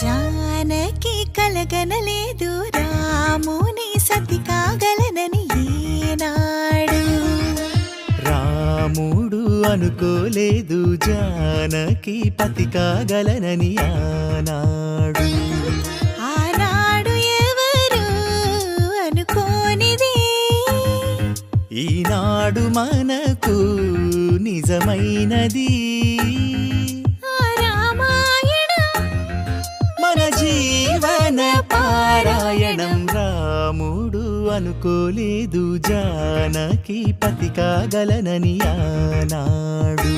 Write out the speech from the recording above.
జానకి కలగనలేదు రాముని సతి కాగలనని ఈనాడు. రాముడు అనుకోలేదు జానకి పతి కాగలనని ఆనాడు. ఆనాడు ఎవరు అనుకోనిది ఈనాడు మనకు నిజమైనది. మన జీవన పారాయణం. రాముడు అనుకోలేదు జానకి పతి కాగలనని ఆనాడు.